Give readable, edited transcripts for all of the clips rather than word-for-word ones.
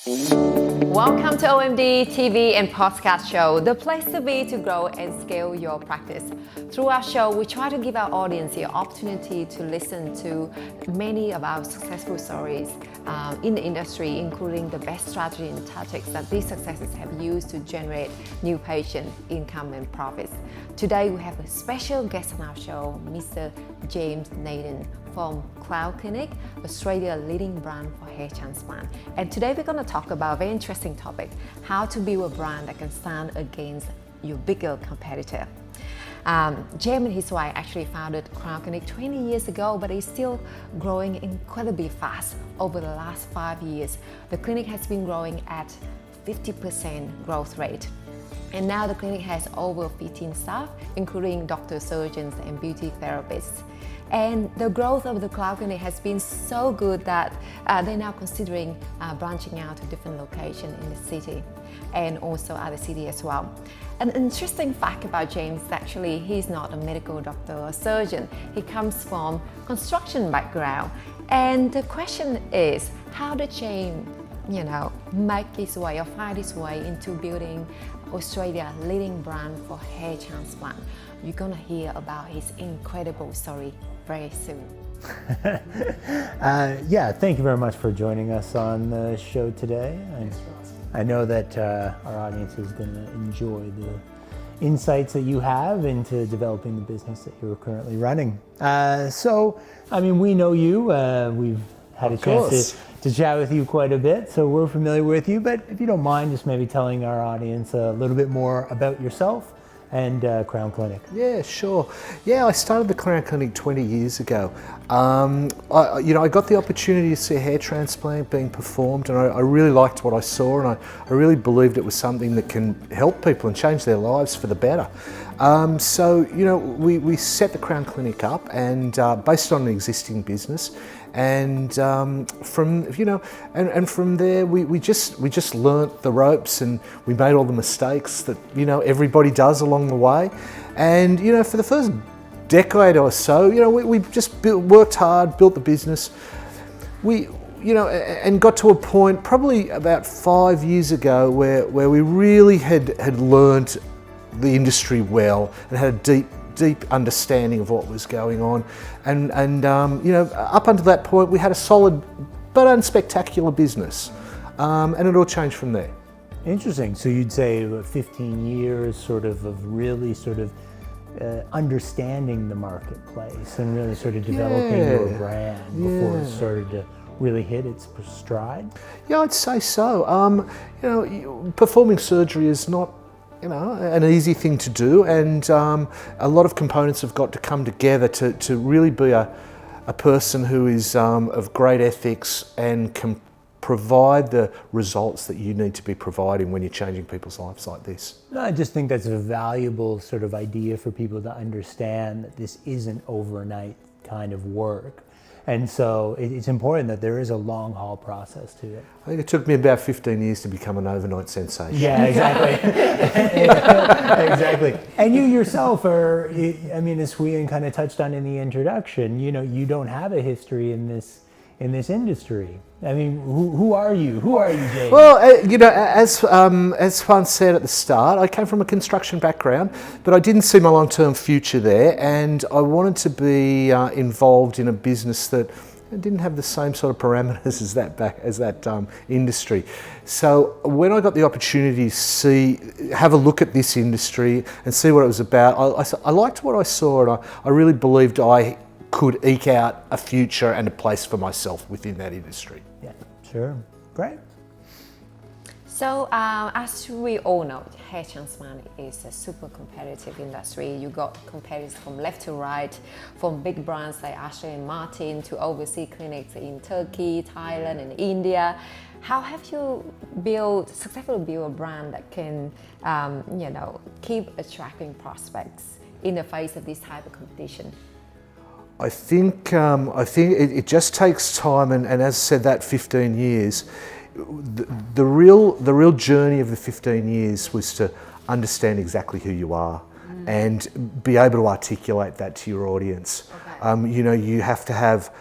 Welcome to OMD TV and podcast show, the place to be to grow and scale your practice. Through our show, we try to give our audience the opportunity to listen to many of our successful stories in the industry, including the best strategy and tactics that these successes have used to generate new patient income and profits. Today, we have a special guest on our show, Mr. James Nadin from Cloud Clinic, Australia's leading brand for hair transplant. And today we're going to talk about a very interesting topic, how to build a brand that can stand against your bigger competitor. James and his wife actually founded Cloud Clinic 20 years ago, but it's still growing incredibly fast over the last 5 years. The clinic has been growing at 50% growth rate. And now the clinic has over 15 staff, including doctors, surgeons, and beauty therapists. And the growth of the Cloud Clinic has been so good that they're now considering branching out to different locations in the city and also other cities as well. An interesting fact about James is actually he's not a medical doctor or surgeon. He comes from construction background. And the question is, how did James, make his way or find his way into building Australia's leading brand for hair transplant? You're gonna hear about his incredible story very soon. Thank you very much for joining us on the show today. I know that our audience is going to enjoy the insights that you have into developing the business that you're currently running. We know you. We've had a chance to chat with you quite a bit, so we're familiar with you. But if you don't mind, just maybe telling our audience a little bit more about yourself and Crown Clinic. Yeah, sure. Yeah, I started the Crown Clinic 20 years ago. I got the opportunity to see a hair transplant being performed, and I really liked what I saw, and I really believed it was something that can help people and change their lives for the better. We set the Crown Clinic up and based on an existing business. And from there we just learnt the ropes, and we made all the mistakes that everybody does along the way. And for the first decade or so, we just worked hard, built the business. And got to a point probably about 5 years ago where we really had learnt the industry well and had a deep understanding of what was going on, and up until that point we had a solid but unspectacular business, and it all changed from there. Interesting. So you'd say about 15 years of really understanding the marketplace and really developing your brand before it started to really hit its stride? Yeah, I'd say so. Performing surgery is not an easy thing to do, and a lot of components have got to come together to really be a person who is of great ethics and can provide the results that you need to be providing when you're changing people's lives like this. I just think that's a valuable idea for people to understand that this isn't overnight kind of work. And so it's important that there is a long haul process to it. I think it took me about 15 years to become an overnight sensation. Yeah, exactly. Exactly. And you yourself are, as we kind of touched on in the introduction, you don't have a history in this industry. Who are you? Who are you, James? Well, as Juan said at the start, I came from a construction background, but I didn't see my long-term future there, and I wanted to be involved in a business that didn't have the same sort of parameters as that industry. So when I got the opportunity to have a look at this industry and see what it was about, I liked what I saw, and I really believed I could eke out a future and a place for myself within that industry. Yeah, sure. Great. So as we all know, hair transplant is a super competitive industry. You got competitors from left to right, from big brands like Ashley and Martin to overseas clinics in Turkey, Thailand, and India. How have you successfully built a brand that can, keep attracting prospects in the face of this type of competition? I think it just takes time, and as I said, that 15 years. The real journey of the 15 years was to understand exactly who you are and be able to articulate that to your audience. Okay. You have to have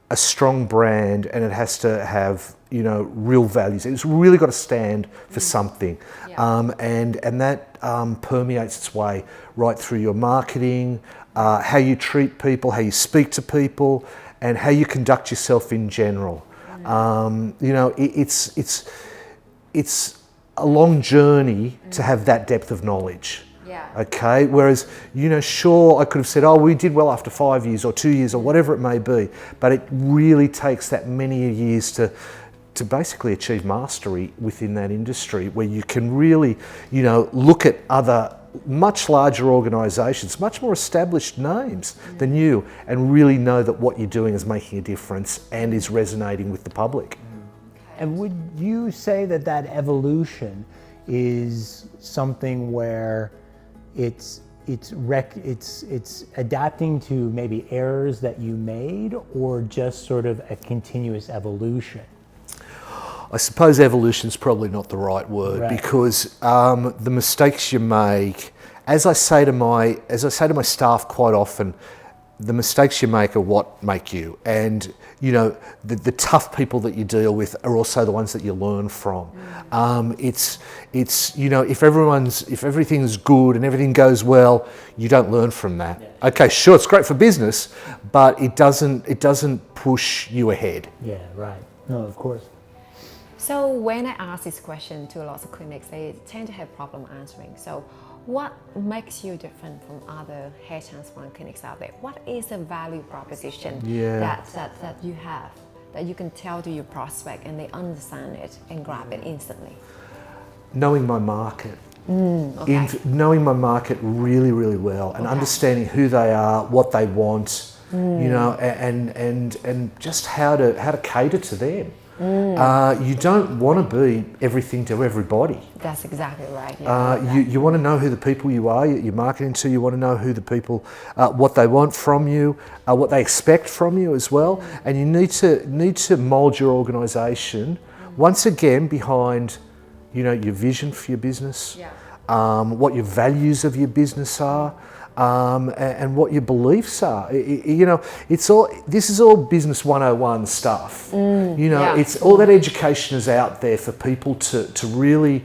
a strong brand, and it has to have real values. It's really got to stand for something. Yeah. And that permeates its way right through your marketing, how you treat people, how you speak to people, and how you conduct yourself in general. It's a long journey to have that depth of knowledge. Yeah. Okay, whereas, sure, I could have said, oh, we did well after 5 years or 2 years or whatever it may be, but it really takes that many years to basically achieve mastery within that industry, where you can really, look at other much larger organisations, much more established names than you, and really know that what you're doing is making a difference and is resonating with the public. And would you say that evolution is something where it's adapting to maybe errors that you made, or just sort of a continuous evolution? I suppose evolution's probably not the right word, Right. because the mistakes you make, as I say to my staff quite often, the mistakes you make are what make you, and the tough people that you deal with are also the ones that you learn from. It's if everything's good and everything goes well, you don't learn from that. Okay, sure, it's great for business, but it doesn't push you ahead. Yeah, right. No, of course. So when I ask this question to lots of clinics, they tend to have problem answering. So what makes you different from other hair transplant clinics out there? What is the value proposition that you have, that you can tell to your prospect and they understand it and grab it instantly? Knowing my market. Okay. Knowing my market really, really well, and understanding who they are, what they want, and just how to cater to them. You don't want to be everything to everybody. That's exactly right. You want to know who the people you are, you're marketing to. You want to know who the people, what they want from you, what they expect from you as well. And you need to mould your organisation once again behind, your vision for your business, what your values of your business are. And what your beliefs are. This is all business 101 stuff. It's all that education is out there for people to really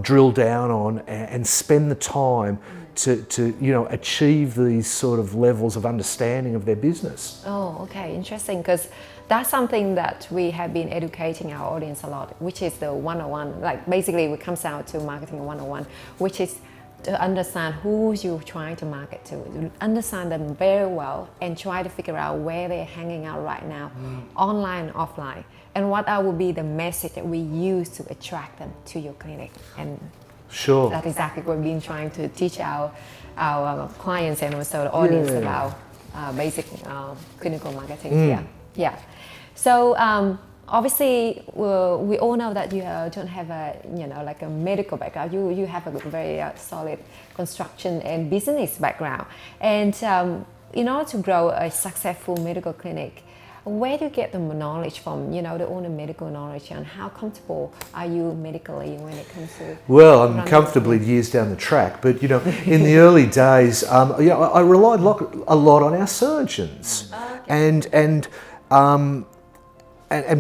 drill down on and spend the time to achieve these sort of levels of understanding of their business. Oh, okay, interesting, because that's something that we have been educating our audience a lot, which is the 101. Like basically it comes down to marketing 101, which is to understand who you're trying to market to, understand them very well, and try to figure out where they're hanging out right now, online and offline, and what will be the message that we use to attract them to your clinic. And sure, that's exactly what we've been trying to teach our clients and also the audience about basic clinical marketing. So obviously, we all know that you don't have a medical background. You have a very solid construction and business background. And in order to grow a successful medical clinic, where do you get the knowledge from? The only medical knowledge, and how comfortable are you medically when it comes to? Well, I'm comfortably years down the track, but in the early days, I relied a lot on our surgeons, and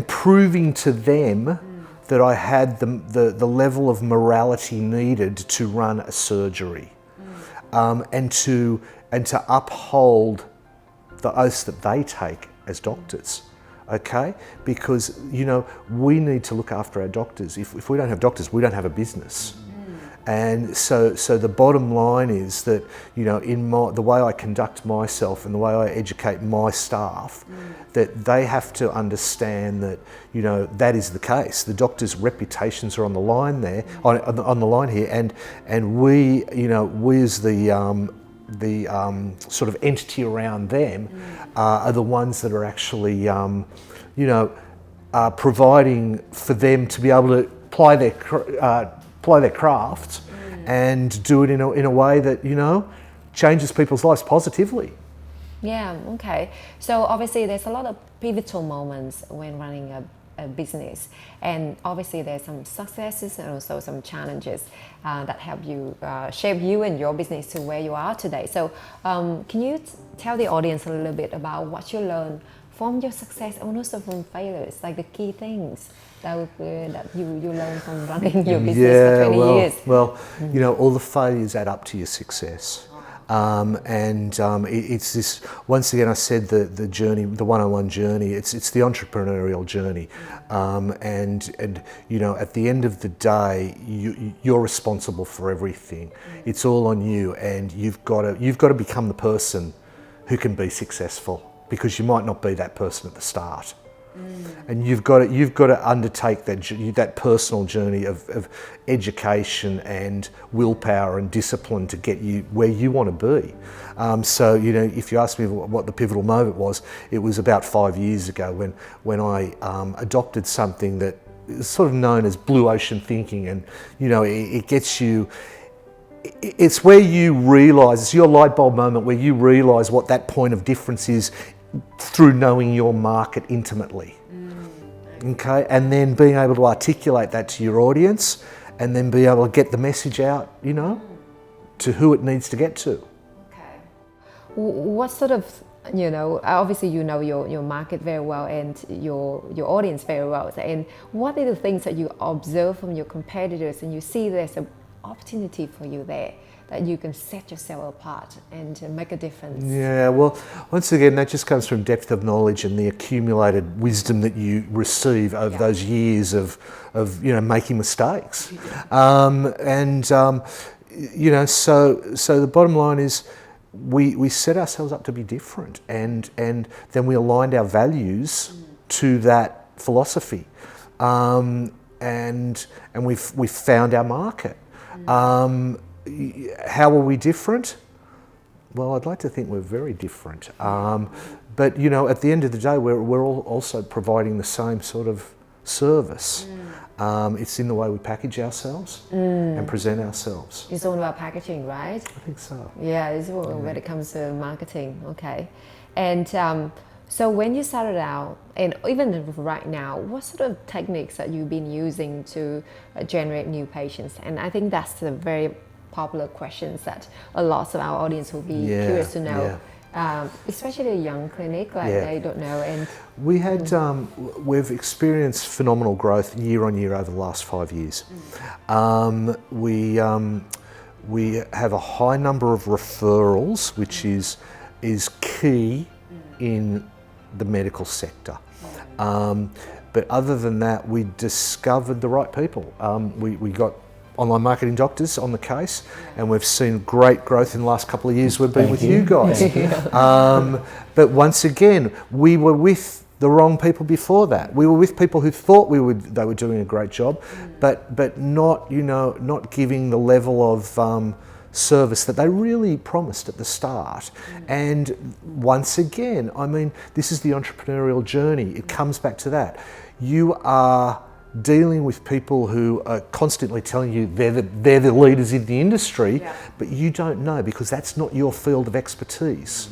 proving to them that I had the level of morality needed to run a surgery, and to uphold the oaths that they take as doctors, okay? Because we need to look after our doctors. If we don't have doctors, we don't have a business. And so the bottom line is that, in the way I conduct myself and the way I educate my staff, that they have to understand that, that is the case. The doctors' reputations are on the line there, on the line here, and we as the sort of entity around them are the ones that are actually, providing for them to be able to ply their craft and do it in a way that changes people's lives positively. Yeah, okay. So obviously there's a lot of pivotal moments when running a business, and obviously there's some successes and also some challenges that help you shape you and your business to where you are today. So can you tell the audience a little bit about what you learned from your success and also from failures, like the key things that you learned from running your business for 20 years. Well, all the failures add up to your success. It's this, once again, I said the journey, the one-on-one journey, it's the entrepreneurial journey. At the end of the day, you're responsible for everything. It's all on you, and you've got to become the person who can be successful, because you might not be that person at the start. And you've got to undertake that personal journey of education and willpower and discipline to get you where you want to be. If you ask me what the pivotal moment was, it was about 5 years ago when I adopted something that is sort of known as blue ocean thinking, and it gets you. It's where you realise, it's your light bulb moment where you realise what that point of difference is through knowing your market intimately. Okay, and then being able to articulate that to your audience, and then be able to get the message out, to who it needs to get to. Okay. What sort of, obviously your market very well and your audience very well, and what are the things that you observe from your competitors and you see there's an opportunity for you there, that you can set yourself apart and make a difference? Yeah, well, once again, that just comes from depth of knowledge and the accumulated wisdom that you receive over those years of making mistakes. So the bottom line is we set ourselves up to be different, and then we aligned our values to that philosophy, and we've found our market. How are we different? Well, I'd like to think we're very different. But at the end of the day, we're all also providing the same sort of service. It's in the way we package ourselves and present ourselves. It's all about packaging, right? I think so. Yeah, it's all when it comes to marketing. Okay. And so when you started out, and even right now, what sort of techniques that you've been using to generate new patients? And I think that's the very popular questions that a lot of our audience will be curious to know, especially a young clinic, they don't know. And we had we've experienced phenomenal growth year on year over the last 5 years. We have a high number of referrals, which is key in the medical sector. But other than that, we discovered the right people. We got online marketing doctors on the case, and we've seen great growth in the last couple of years we've been with you guys. But once again, we were with the wrong people before that. We were with people who thought they were doing a great job, but not not giving the level of service that they really promised at the start. And once again, I mean, this is the entrepreneurial journey. It comes back to that. You are dealing with people who are constantly telling you they're the leaders in the industry, but you don't know, because that's not your field of expertise.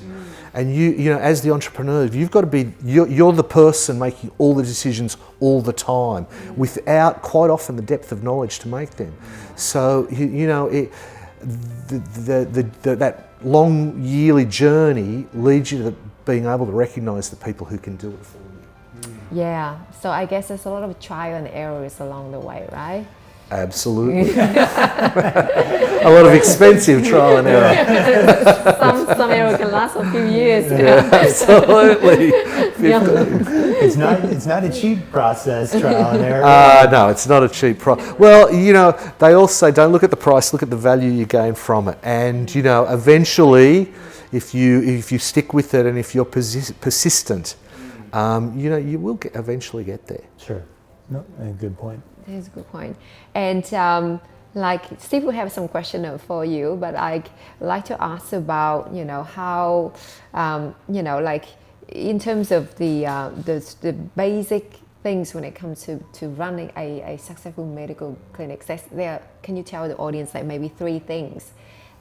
And you know, as the entrepreneur, you've got to be, you're the person making all the decisions all the time, without quite often the depth of knowledge to make them. So that long yearly journey leads you to being able to recognise the people who can do it for you. Yeah, so I guess there's a lot of trial and errors along the way, right? Absolutely. A lot of expensive trial and error. Some error can last a few years. Yeah, absolutely. It's not a cheap process, trial and error. No, it's not a cheap process. Well, you know, they all say don't look at the price, look at the value you gain from it. And you know, eventually, if you stick with it and if you're persistent, you know, you will eventually get there. Sure. No, a good point. That's a good point. And like Steve will have some question for you, but I'd like to ask about, you know, how, you know, like in terms of the basic things when it comes to running a successful medical clinic. Can you tell the audience like maybe 3 things,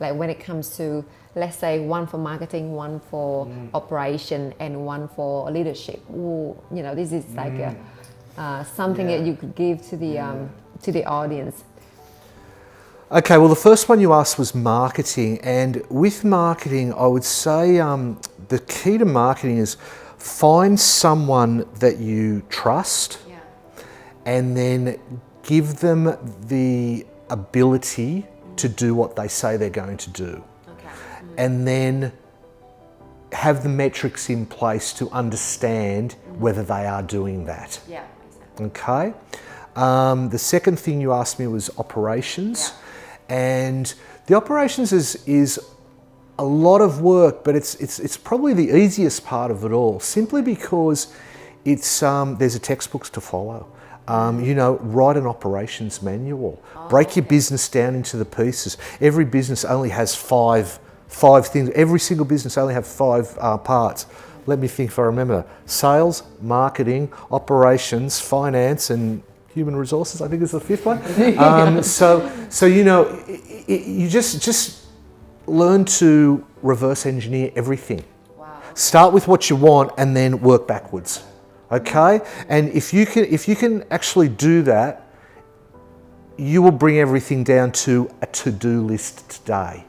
like when it comes to, let's say, 1 for marketing, 1 for operation, and 1 for leadership? Ooh, you know, this is like something that you could give to the audience. Okay, well, the first one you asked was marketing, and with marketing, I would say the key to marketing is find someone that you trust, and then give them the ability to do what they say they're going to do. And then have the metrics in place to understand whether they are doing that. Okay? The second thing you asked me was operations. And the operations is a lot of work, but it's probably the easiest part of it all, simply because it's there's a textbooks to follow. You know, write an operations manual. Break your business down into the pieces. Every business only has five things. Every single business only have 5 parts. Let me think if I remember. Sales, marketing, operations, finance, and human resources, I think is the 5th one. So you know, you just learn to reverse engineer everything. Start with what you want and then work backwards. Okay? And if you can actually do that, you will bring everything down to a to-do list today.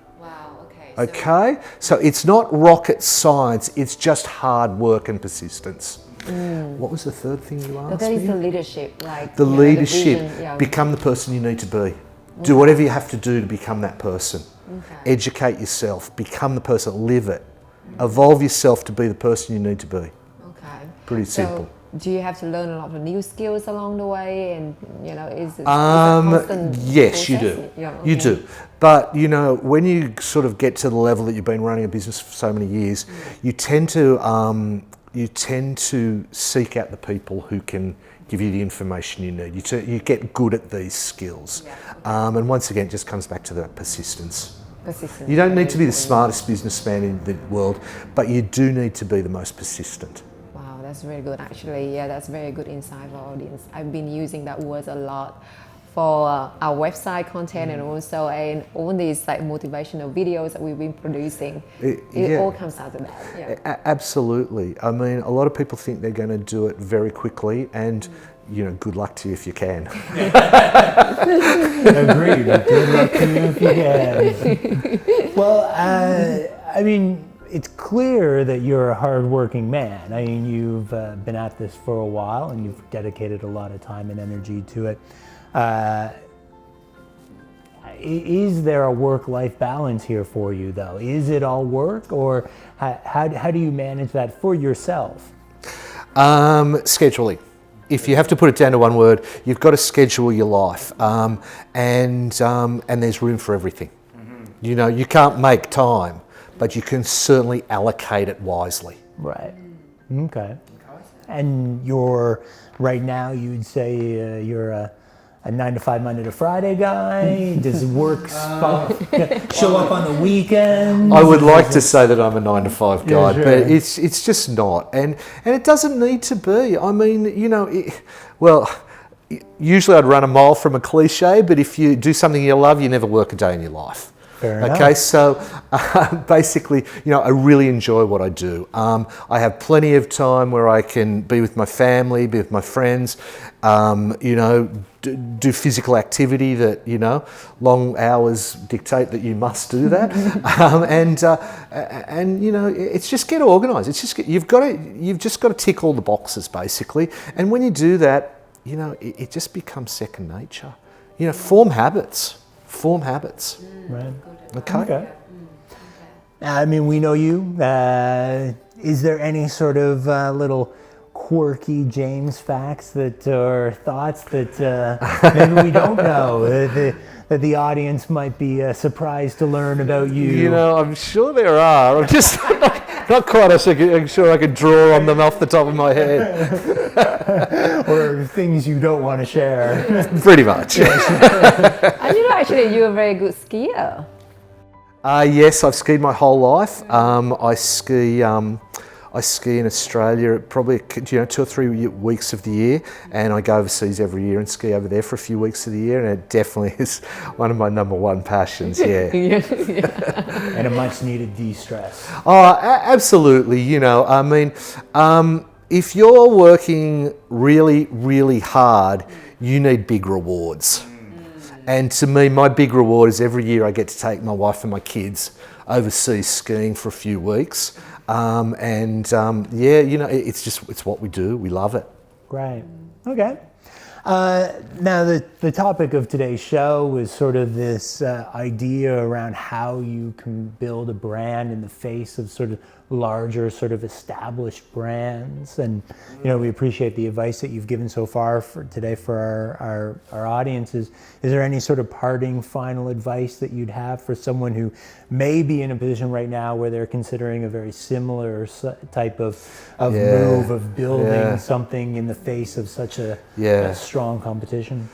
Okay? So it's not rocket science, it's just hard work and persistence. What was the third thing you asked That me? is the leadership. The leadership. Become the person you need to be. Do whatever you have to do to become that person. Educate yourself. Become the person. Live it. Evolve yourself to be the person you need to be. Pretty simple. So do you have to learn a lot of new skills along the way? And you know, is it a constant yes, you process? do. You do. But you know, when you sort of get to the level that you've been running a business for so many years, you tend to seek out the people who can give you the information you need. You get good at these skills. And once again, it just comes back to that persistence. You don't need to be the smartest businessman in the world, but you do need to be the most persistent. Wow, that's very good actually. Yeah, that's very good insight for our audience. I've been using that word a lot for our website content and also in all these like motivational videos that we've been producing. It all comes down to that. Absolutely. I mean, a lot of people think they're going to do it very quickly, and you know, good luck to you if you can. Agreed. Good luck to you if you can. Well, I mean, it's clear that you're a hardworking man. I mean, you've been at this for a while and you've dedicated a lot of time and energy to it. Is there a work-life balance here for you, though? Is it all work, or how do you manage that for yourself? Scheduling. If you have to put it down to one word, you've got to schedule your life, and there's room for everything. You know, you can't make time, but you can certainly allocate it wisely. Right. Okay. And right now, you'd say you're a 9-to-5 Monday to Friday guy? Does work show up on the weekends? I would like to say that I'm a 9-to-5 guy, but it's just not, and it doesn't need to be. I mean, you know, usually I'd run a mile from a cliche, but if you do something you love, you never work a day in your life. Fair enough. Okay, so basically, you know, I really enjoy what I do. I have plenty of time where I can be with my family, be with my friends, you know, do physical activity that, you know, long hours dictate that you must do that. And you know, it's just get organised. It's just you've just got to tick all the boxes basically. And when you do that, you know, it just becomes second nature. You know, form habits. Right. Okay. I mean, we know you. Is there any sort of little quirky James facts or thoughts that maybe we don't know that the audience might be surprised to learn about you? You know, I'm sure there are. I'm just not quite sure I could draw on them off the top of my head. Or things you don't want to share. Pretty much. And you know, actually, you're a very good skier. Yes, I've skied my whole life. I ski in Australia probably 2 or 3 weeks of the year, and I go overseas every year and ski over there for a few weeks of the year, and it definitely is one of my number one passions. Yeah. And a much needed de-stress. Oh, absolutely. You know, I mean, if you're working really, really hard, you need big rewards. And to me, my big reward is every year I get to take my wife and my kids overseas skiing for a few weeks. Yeah, you know, it's what we do. We love it. Great. Okay. Now, the topic of today's show was sort of this idea around how you can build a brand in the face of sort of larger, sort of established brands. And, you know, we appreciate the advice that you've given so far for today for our audiences. Is there any sort of parting final advice that you'd have for someone who may be in a position right now where they're considering a very similar type of move of building something in the face of such a strong competition?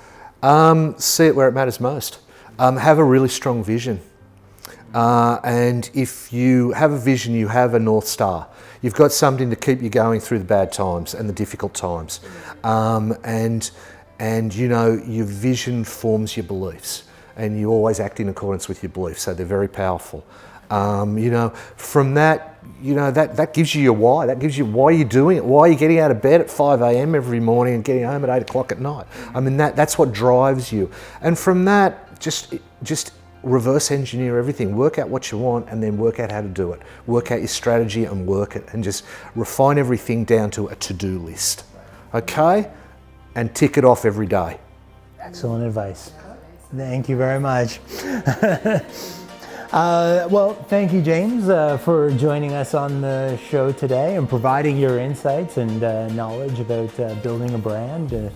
See it where it matters most. Have a really strong vision. And if you have a vision, you have a North Star. You've got something to keep you going through the bad times and the difficult times. And you know, your vision forms your beliefs, and you always act in accordance with your beliefs, so they're very powerful. You know, from that, you know, that gives you your why. That gives you why you're doing it, why you're getting out of bed at 5 a.m. every morning and getting home at 8 o'clock at night. I mean, that's what drives you. And from that, just reverse engineer everything. Work out what you want and then work out how to do it. Work out your strategy and work it, and just refine everything down to a to-do list. Okay? And tick it off every day. Excellent advice. Thank you very much. Well, thank you, James, for joining us on the show today and providing your insights and knowledge about building a brand. And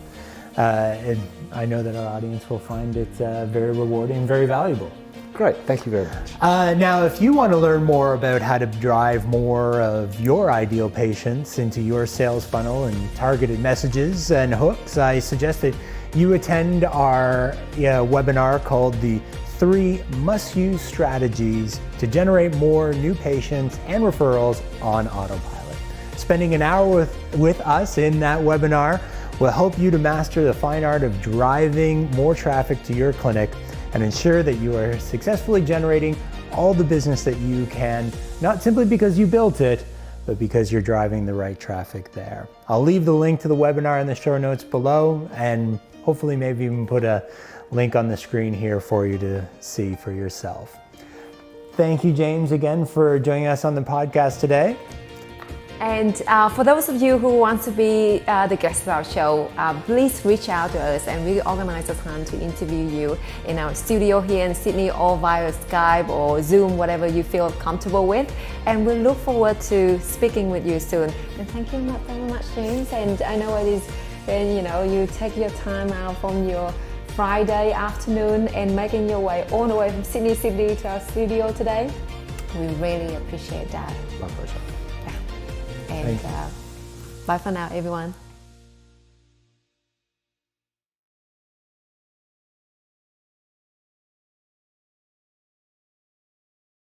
I know that our audience will find it very rewarding and very valuable. Great, thank you very much. Now, if you want to learn more about how to drive more of your ideal patients into your sales funnel and targeted messages and hooks, I suggest that you attend our webinar called the 3 Must-Use Strategies to Generate More New Patients and Referrals on Autopilot. Spending an hour with us in that webinar will help you to master the fine art of driving more traffic to your clinic and ensure that you are successfully generating all the business that you can, not simply because you built it, but because you're driving the right traffic there. I'll leave the link to the webinar in the show notes below, and hopefully maybe even put a link on the screen here for you to see for yourself. Thank you, James, again for joining us on the podcast today. And for those of you who want to be the guest of our show, please reach out to us and we'll organize a time to interview you in our studio here in Sydney or via Skype or Zoom, whatever you feel comfortable with. And we'll look forward to speaking with you soon. And thank you very much, James. And I know it is when you take your time out from your Friday afternoon and making your way all the way from Sydney to our studio today. We really appreciate that. My pleasure. And bye for now, everyone.